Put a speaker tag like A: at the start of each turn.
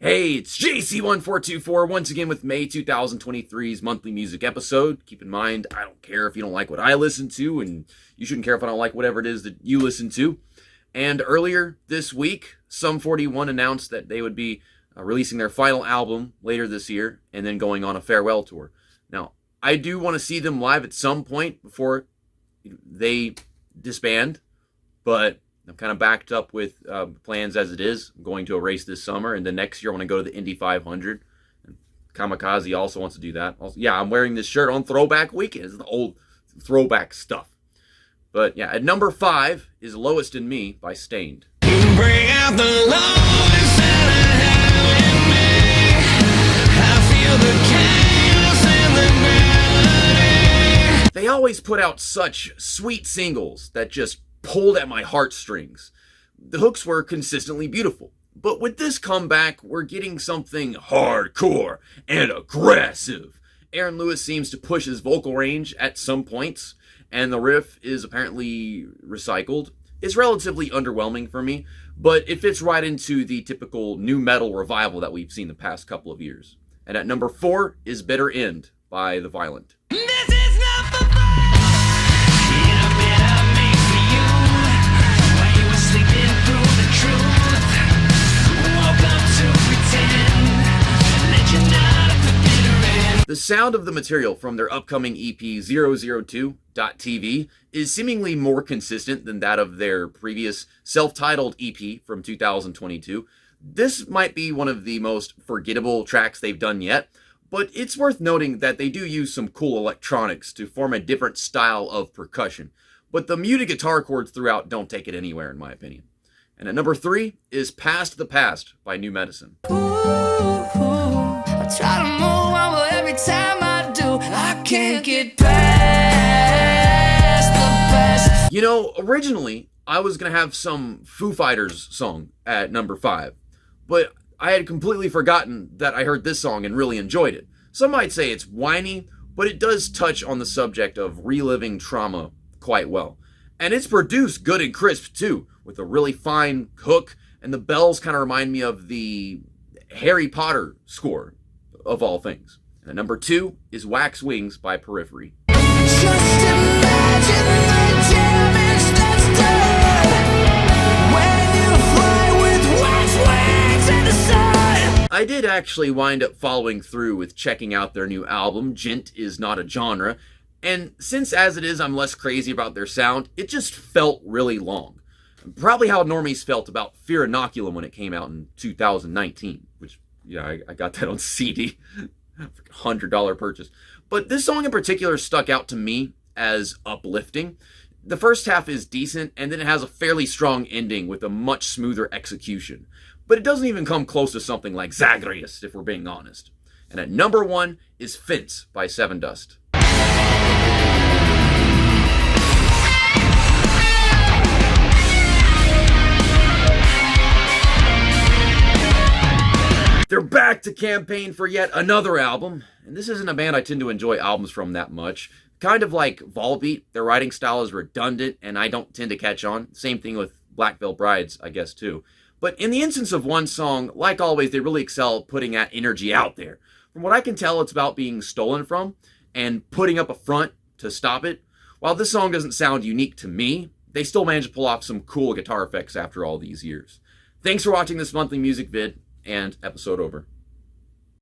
A: Hey, it's jc1424 once again with May 2023's monthly music episode. Keep in mind, I don't care if you don't like what I listen to, and you shouldn't care if I don't like whatever it is that you listen to. And earlier this week, Sum 41 announced that they would be releasing their final album later this year and then going on a farewell tour. Now, I do want to see them live at some point before they disband, but I'm kind of backed up with plans as it is. I'm going to a race this summer, and then next year I want to go to the Indy 500. And Kamikaze also wants to do that. Also, yeah, I'm wearing this shirt on Throwback Weekend. It's the old throwback stuff. But yeah, at number 5 is Lowest in Me by Stained.
B: Bring out the lowest that I have in me. I feel the chaos and the melody.
A: They always put out such sweet singles that just pulled at my heartstrings. The hooks were consistently beautiful. But with this comeback, we're getting something hardcore and aggressive. Aaron Lewis seems to push his vocal range at some points, and the riff is apparently recycled. It's relatively underwhelming for me, but it fits right into the typical nu metal revival that we've seen the past couple of years. And at number 4 is Bitter End by The Violent.
B: This is not for fun. In a bit I made for you while you were sleeping through the truth. Woke up to pretend, let you know the bitter end.
A: The sound of the material from their upcoming EP 002.TV is seemingly more consistent than that of their previous self-titled EP from 2022. This might be one of the most forgettable tracks they've done yet, but it's worth noting that they do use some cool electronics to form a different style of percussion. But the muted guitar chords throughout don't take it anywhere, in my opinion. And at number 3 is Past the Past by New Medicine.
B: I try to move on, but every time I do, I can't get past the past.
A: You know, originally, I was going to have some Foo Fighters song at number 5, but I had completely forgotten that I heard this song and really enjoyed it. Some might say it's whiny, but it does touch on the subject of reliving trauma quite well. And it's produced good and crisp too, with a really fine hook, and the bells kind of remind me of the Harry Potter score, of all things. And at number 2 is Wax Wings by Periphery.
B: Just imagine the damage that's done when you fly with wax wings in the sun.
A: I did actually wind up following through with checking out their new album, Gent Is Not a Genre, and since as it is I'm less crazy about their sound, it just felt really long. Probably how normies felt about Fear Inoculum when it came out in 2019, which, yeah, I got that on CD. $100 purchase. But this song in particular stuck out to me as uplifting. The first half is decent, and then it has a fairly strong ending with a much smoother execution. But it doesn't even come close to something like Zagreus, if we're being honest. And at number 1 is Fence by Sevendust. They're back to campaign for yet another album, and this isn't a band I tend to enjoy albums from that much. Kind of like Volbeat, their writing style is redundant, and I don't tend to catch on. Same thing with Black Veil Brides, I guess, too. But in the instance of one song, like always, they really excel at putting that energy out there. From what I can tell, it's about being stolen from and putting up a front to stop it. While this song doesn't sound unique to me, they still manage to pull off some cool guitar effects after all these years. Thanks for watching this monthly music vid, and episode over.